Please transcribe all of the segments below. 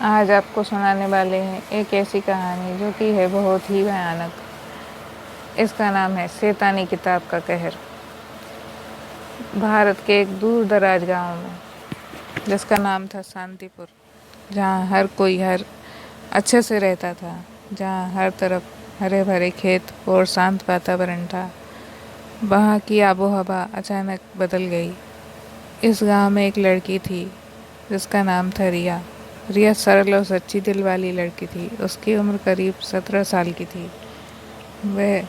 आज आपको सुनाने वाले हैं एक ऐसी कहानी जो कि है बहुत ही भयानक। इसका नाम है शैतानी किताब का कहर। भारत के एक दूर दराज गांव में, जिसका नाम था शांतिपुर, जहाँ हर कोई हर अच्छे से रहता था, जहाँ हर तरफ हरे भरे खेत और शांत वातावरण था, वहाँ की आबो हवा अचानक बदल गई। इस गांव में एक लड़की थी जिसका नाम था रिया। रिया सरल और सच्ची दिल वाली लड़की थी। उसकी उम्र करीब 17 साल की थी। वह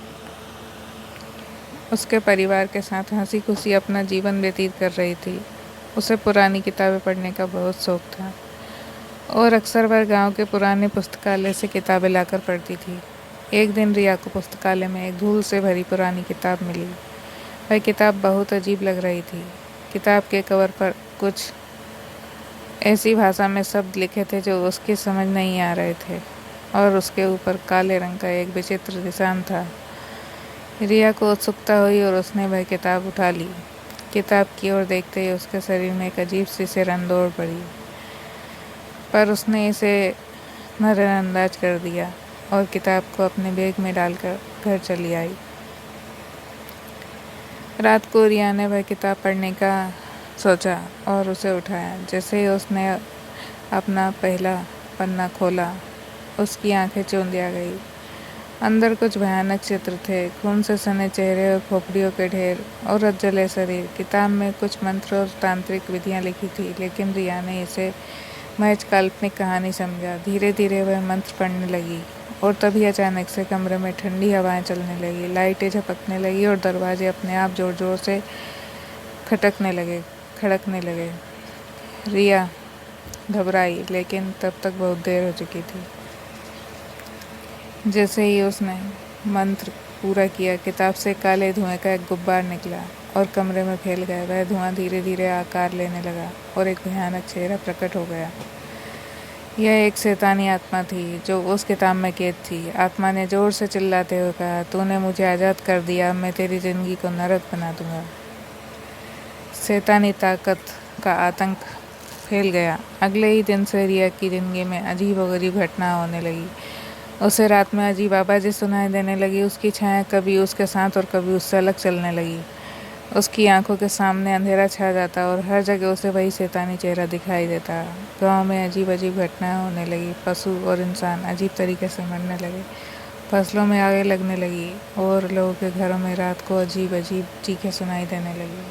उसके परिवार के साथ हंसी खुशी अपना जीवन व्यतीत कर रही थी। उसे पुरानी किताबें पढ़ने का बहुत शौक था और अक्सर वह गांव के पुराने पुस्तकालय से किताबें लाकर पढ़ती थी। एक दिन रिया को पुस्तकालय में एक धूल से भरी पुरानी किताब मिली। वह किताब बहुत अजीब लग रही थी। किताब के कवर पर कुछ ऐसी भाषा में शब्द लिखे थे जो उसकी समझ नहीं आ रहे थे, और उसके ऊपर काले रंग का एक विचित्र निशान था। रिया को उत्सुकता हुई और उसने वह किताब उठा ली। किताब की ओर देखते ही उसके शरीर में एक अजीब सी सिरन दौड़ पड़ी, पर उसने इसे नज़रअंदाज कर दिया और किताब को अपने बैग में डालकर घर चली आई। रात को रिया ने वह किताब पढ़ने का सोचा और उसे उठाया। जैसे ही उसने अपना पहला पन्ना खोला, उसकी आंखें चौंधी आ गई। अंदर कुछ भयानक चित्र थे, खून से सने चेहरे और खोपड़ियों के ढेर और रज्जले शरीर। किताब में कुछ मंत्र और तांत्रिक विधियां लिखी थी, लेकिन रिया ने इसे महज काल्पनिक कहानी समझा। धीरे धीरे वह मंत्र पढ़ने लगी और तभी अचानक से कमरे में ठंडी हवाएं चलने लगी, लाइटें झपकने लगी और दरवाजे अपने आप जोर जोर से खड़कने लगे। रिया घबराई, लेकिन तब तक बहुत देर हो चुकी थी। जैसे ही उसने मंत्र पूरा किया, किताब से काले धुएं का एक गुब्बार निकला और कमरे में फैल गया। वह धुआं धीरे धीरे आकार लेने लगा और एक भयानक चेहरा प्रकट हो गया। यह एक शैतानी आत्मा थी जो उस किताब में कैद थी। आत्मा ने जोर से चिल्लाते हुए कहा, तूने मुझे आज़ाद कर दिया, अब मैं तेरी जिंदगी को नरक बना दूंगा। शैतानी ताकत का आतंक फैल गया। अगले ही दिन से रिया की जिंदगी में अजीबोगरीब घटना होने लगी। उसे रात में अजीब आवाज़ें सुनाई देने लगी। उसकी छाया कभी उसके साथ और कभी उससे अलग चलने लगी। उसकी आंखों के सामने अंधेरा छा जाता और हर जगह उसे वही शैतानी चेहरा दिखाई देता। गांव में अजीब अजीब घटनाएं होने लगी। पशु और इंसान अजीब तरीके से मरने लगे, फसलों में आग लगने लगी और लोगों के घरों में रात को अजीब अजीब चीखें सुनाई देने लगी।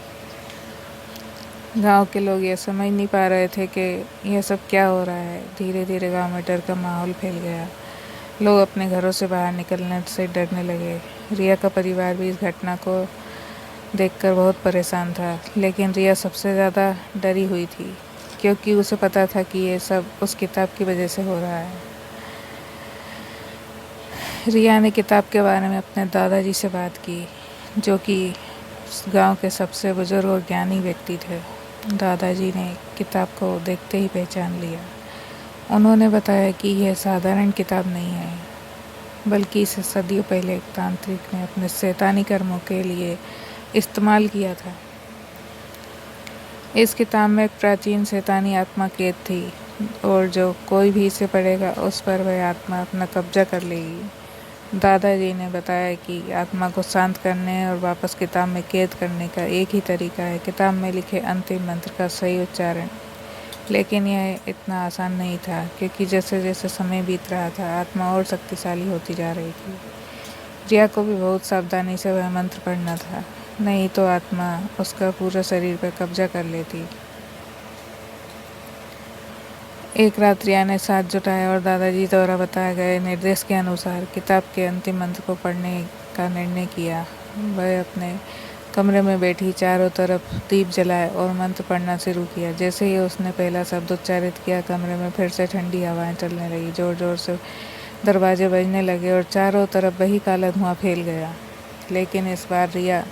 गांव के लोग यह समझ नहीं पा रहे थे कि यह सब क्या हो रहा है। धीरे धीरे गांव में डर का माहौल फैल गया। लोग अपने घरों से बाहर निकलने से डरने लगे। रिया का परिवार भी इस घटना को देखकर बहुत परेशान था, लेकिन रिया सबसे ज़्यादा डरी हुई थी, क्योंकि उसे पता था कि ये सब उस किताब की वजह से हो रहा है। रिया ने किताब के बारे में अपने दादाजी से बात की, जो कि गांव के सबसे बुजुर्ग और ज्ञानी व्यक्ति थे। दादाजी ने किताब को देखते ही पहचान लिया। उन्होंने बताया कि यह साधारण किताब नहीं है, बल्कि इसे सदियों पहले एक तांत्रिक ने अपने शैतानी कर्मों के लिए इस्तेमाल किया था। इस किताब में एक प्राचीन शैतानी आत्मा कैद थी और जो कोई भी इसे पढ़ेगा उस पर वह आत्मा अपना कब्जा कर लेगी। दादाजी ने बताया कि आत्मा को शांत करने और वापस किताब में कैद करने का एक ही तरीका है, किताब में लिखे अंतिम मंत्र का सही उच्चारण। लेकिन यह इतना आसान नहीं था, क्योंकि जैसे जैसे समय बीत रहा था, आत्मा और शक्तिशाली होती जा रही थी। रिया को भी बहुत सावधानी से वह मंत्र पढ़ना था, नहीं तो आत्मा उसका पूरा शरीर पर कब्जा कर लेती। एक रात रिया ने साथ जुटाया और दादाजी द्वारा बताए गए निर्देश के अनुसार किताब के अंतिम मंत्र को पढ़ने का निर्णय किया। वह अपने कमरे में बैठी चारों तरफ दीप जलाए और मंत्र पढ़ना शुरू किया। जैसे ही उसने पहला शब्द उच्चारित किया, कमरे में फिर से ठंडी हवाएं चलने लगी, जोर जोर से दरवाजे बजने लगे और चारों तरफ वही काला धुआं फैल गया। लेकिन इस बार रिया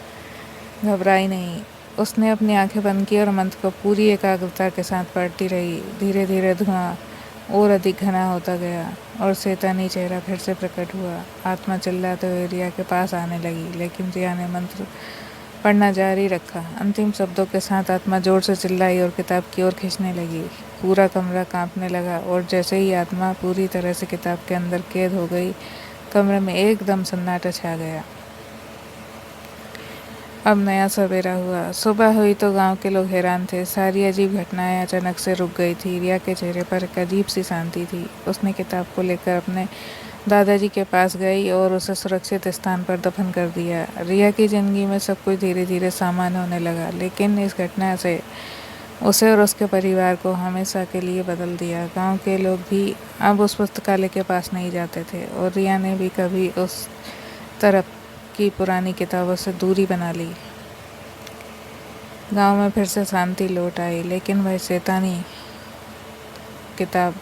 घबराई नहीं। उसने अपनी आंखें बंद की और मंत्र को पूरी एकाग्रता के साथ पढ़ती रही। धीरे धीरे धुआं और अधिक घना होता गया और शैतानी चेहरा फिर से प्रकट हुआ। आत्मा चिल्लाते हुए रिया के पास आने लगी, लेकिन रिया ने मंत्र पढ़ना जारी रखा। अंतिम शब्दों के साथ आत्मा जोर से चिल्लाई और किताब की ओर खींचने लगी। पूरा कमरा कांपने लगा और जैसे ही आत्मा पूरी तरह से किताब के अंदर कैद हो गई, कमरे में एकदम सन्नाटा छा गया। अब नया सवेरा हुआ। सुबह हुई तो गांव के लोग हैरान थे। सारी अजीब घटनाएं अचानक से रुक गई थी। रिया के चेहरे पर एक अजीब सी शांति थी। उसने किताब को लेकर अपने दादाजी के पास गई और उसे सुरक्षित स्थान पर दफन कर दिया। रिया की जिंदगी में सब कुछ धीरे धीरे सामान्य होने लगा, लेकिन इस घटना से उसे और उसके परिवार को हमेशा के लिए बदल दिया। गांव के लोग भी अब उस पुस्तकालय के पास नहीं जाते थे और रिया ने भी कभी उस तरफ की पुरानी किताबों से दूरी बना ली। गांव में फिर से शांति लौट आई, लेकिन वह शैतानी किताब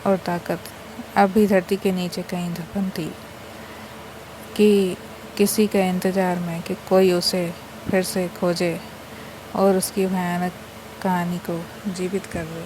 और ताकत अब भी धरती के नीचे कहीं दफन थी, कि किसी के इंतज़ार में कि कोई उसे फिर से खोजे और उसकी भयानक कहानी को जीवित कर दे।